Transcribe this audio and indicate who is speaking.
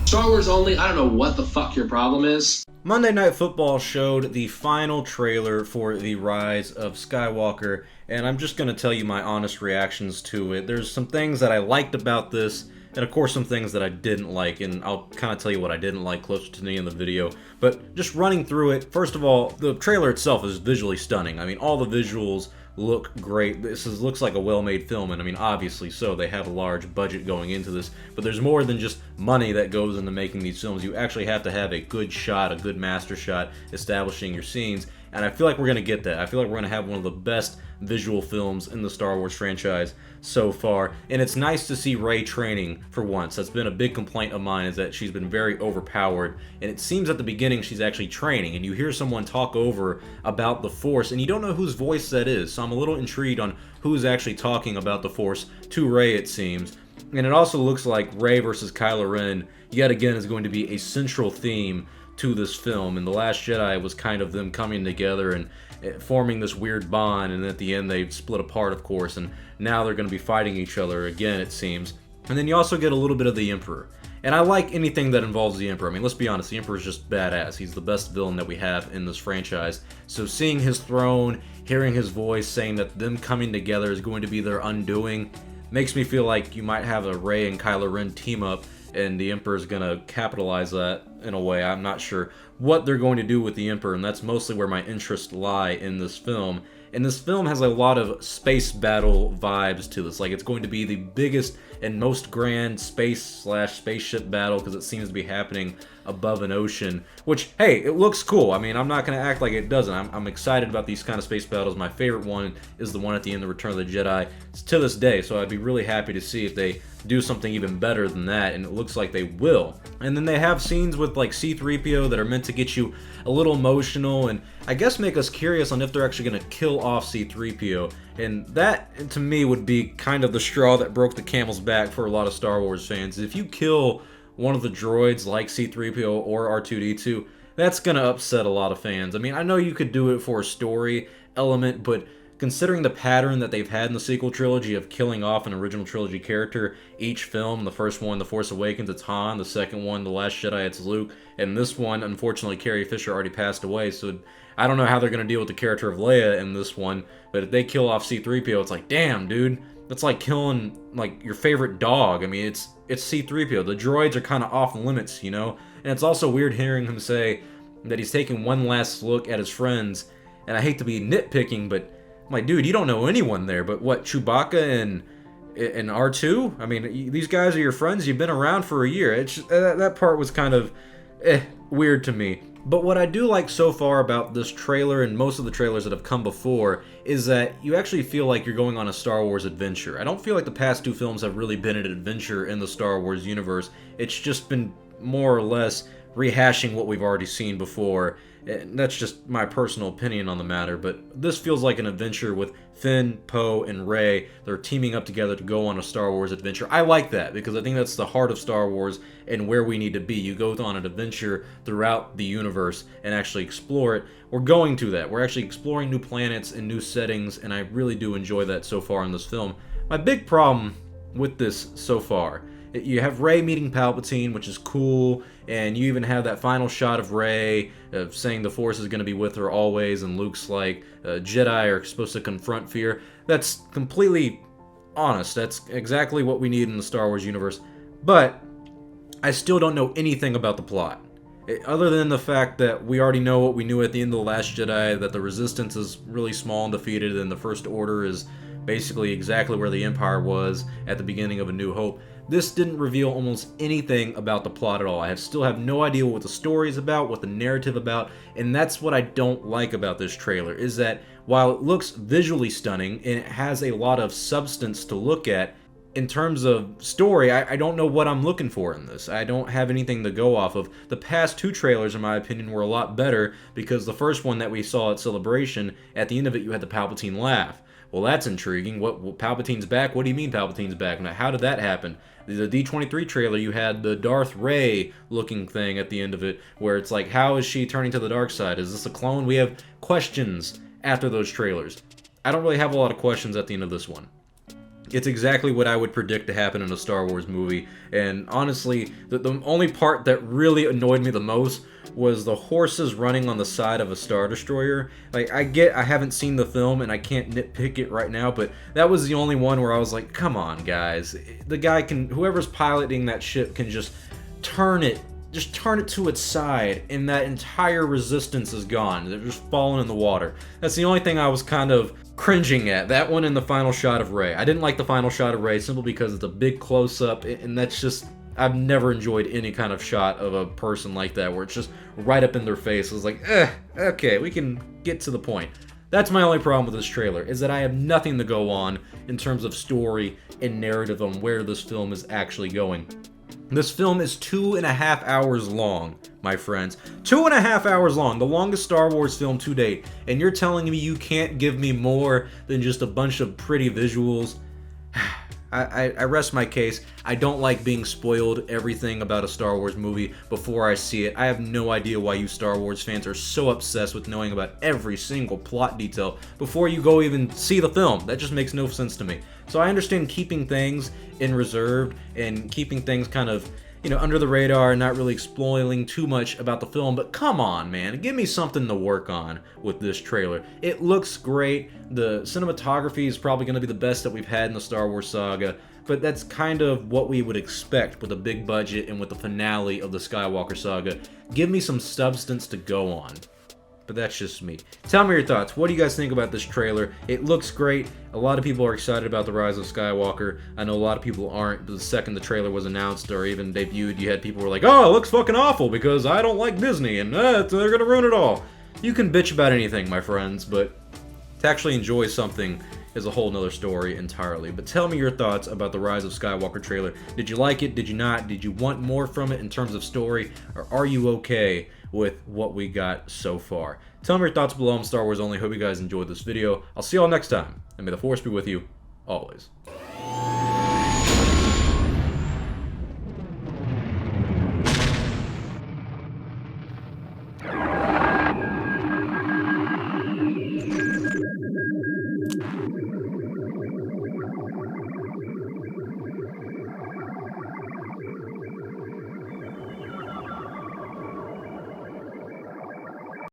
Speaker 1: Star Wars only, I don't know what the fuck your problem is.
Speaker 2: Monday Night Football showed the final trailer for The Rise of Skywalker, and I'm just going to tell you my honest reactions to it. There's some things that I liked about this, and of course some things that I didn't like, and I'll kind of tell you what I didn't like closer to the end of the video. But just running through it, first of all, the trailer itself is visually stunning. I mean, all the visuals look great. Looks like a well-made film, and I mean, obviously so. They have a large budget going into this, but there's more than just money that goes into making these films. You actually have to have a good shot, a good master shot, establishing your scenes, and I feel like we're going to get that. I feel like we're going to have one of the best visual films in the Star Wars franchise so far, and it's nice to see Rey training for once. That's been a big complaint of mine, is that she's been very overpowered, and it seems at the beginning she's actually training, and you hear someone talk over about the Force, and you don't know whose voice that is, so I'm a little intrigued on who's actually talking about the Force to Rey, it seems. And it also looks like Rey versus Kylo Ren, yet again, is going to be a central theme to this film. And The Last Jedi was kind of them coming together and forming this weird bond, and at the end they split apart, of course, and now they're going to be fighting each other again, it seems. And then you also get a little bit of the Emperor. And I like anything that involves the Emperor. I mean, let's be honest, the Emperor is just badass. He's the best villain that we have in this franchise. So seeing his throne, hearing his voice saying that them coming together is going to be their undoing, makes me feel like you might have a Rey and Kylo Ren team up, and the Emperor's gonna capitalize that in a way. I'm not sure what they're going to do with the Emperor, and that's mostly where my interests lie in this film. And this film has a lot of space battle vibes to this. Like, it's going to be the biggest and most grand space/spaceship battle, because it seems to be happening above an ocean, which, hey, it looks cool. I mean, I'm not going to act like it doesn't. I'm excited about these kind of space battles. My favorite one is the one at the end of Return of the Jedi. It's to this day, so I'd be really happy to see if they do something even better than that, and it looks like they will. And then they have scenes with, like, C-3PO that are meant to get you a little emotional, and I guess make us curious on if they're actually going to kill off C-3PO. And that, to me, would be kind of the straw that broke the camel's back for a lot of Star Wars fans. If you kill one of the droids like C-3PO or R2-D2, that's going to upset a lot of fans. I mean, I know you could do it for a story element, but considering the pattern that they've had in the sequel trilogy of killing off an original trilogy character each film, the first one, The Force Awakens, it's Han, the second one, The Last Jedi, it's Luke, and this one, unfortunately, Carrie Fisher already passed away, so I don't know how they're going to deal with the character of Leia in this one, but if they kill off C-3PO, it's like, damn, dude, that's like killing, like, your favorite dog. I mean, it's C-3PO. The droids are kind of off limits, you know? And it's also weird hearing him say that he's taking one last look at his friends, and I hate to be nitpicking, but I'm like, dude, you don't know anyone there, but what, Chewbacca and R2? I mean, these guys are your friends, you've been around for a year. It's just, that part was kind of weird to me. But what I do like so far about this trailer, and most of the trailers that have come before, is that you actually feel like you're going on a Star Wars adventure. I don't feel like the past two films have really been an adventure in the Star Wars universe. It's just been more or less rehashing what we've already seen before. That's just my personal opinion on the matter, but this feels like an adventure with Finn, Poe, and Rey. They're teaming up together to go on a Star Wars adventure. I like that, because I think that's the heart of Star Wars and where we need to be. You go on an adventure throughout the universe and actually explore it. We're going to that. We're actually exploring new planets and new settings, and I really do enjoy that so far in this film. My big problem with this so far, you have Rey meeting Palpatine, which is cool, and you even have that final shot of Rey saying the Force is going to be with her always, and Luke's like, Jedi are supposed to confront fear. That's completely honest. That's exactly what we need in the Star Wars universe. But I still don't know anything about the plot. Other than the fact that we already know what we knew at the end of The Last Jedi, that the Resistance is really small and defeated, and the First Order is basically exactly where the Empire was at the beginning of A New Hope. This didn't reveal almost anything about the plot at all. I still have no idea what the story is about, what the narrative about, and that's what I don't like about this trailer, is that while it looks visually stunning and it has a lot of substance to look at, in terms of story, I don't know what I'm looking for in this. I don't have anything to go off of. The past two trailers, in my opinion, were a lot better, because the first one that we saw at Celebration, at the end of it, you had the Palpatine laugh. Well, that's intriguing. What, Palpatine's back? What do you mean Palpatine's back? Now, how did that happen? The D23 trailer, you had the Darth Rey looking thing at the end of it, where it's like, how is she turning to the dark side? Is this a clone? We have questions after those trailers. I don't really have a lot of questions at the end of this one. It's exactly what I would predict to happen in a Star Wars movie, and honestly, the only part that really annoyed me the most was the horses running on the side of a Star Destroyer. Like, I haven't seen the film, and I can't nitpick it right now, but that was the only one where I was like, come on, guys. The guy whoever's piloting that ship can just turn it to its side, and that entire resistance is gone. They're just falling in the water. That's the only thing I was kind of cringing at. That one and the final shot of Rey. I didn't like the final shot of Rey simply because it's a big close-up, and that's just... I've never enjoyed any kind of shot of a person like that where it's just right up in their face. It's like, okay, we can get to the point. That's my only problem with this trailer, is that I have nothing to go on in terms of story and narrative on where this film is actually going. This film is 2.5 hours long, my friends. 2.5 hours long, the longest Star Wars film to date. And you're telling me you can't give me more than just a bunch of pretty visuals? I rest my case. I don't like being spoiled everything about a Star Wars movie before I see it. I have no idea why you Star Wars fans are so obsessed with knowing about every single plot detail before you go even see the film. That just makes no sense to me. So I understand keeping things in reserve and keeping things kind of, under the radar and not really spoiling too much about the film, but come on, man, give me something to work on with this trailer. It looks great. The cinematography is probably going to be the best that we've had in the Star Wars saga, but that's kind of what we would expect with a big budget and with the finale of the Skywalker saga. Give me some substance to go on. But that's just me. Tell me your thoughts. What do you guys think about this trailer? It looks great. A lot of people are excited about The Rise of Skywalker. I know a lot of people aren't. The second the trailer was announced or even debuted, you had people who were like, oh, it looks fucking awful because I don't like Disney and they're going to ruin it all. You can bitch about anything, my friends, but to actually enjoy something is a whole nother story entirely. But tell me your thoughts about the Rise of Skywalker trailer. Did you like it? Did you not? Did you want more from it in terms of story? Or are you okay with what we got so far? Tell me your thoughts below. I'm Star Wars Only. Hope you guys enjoyed this video. I'll see y'all next time, and may the Force be with you always.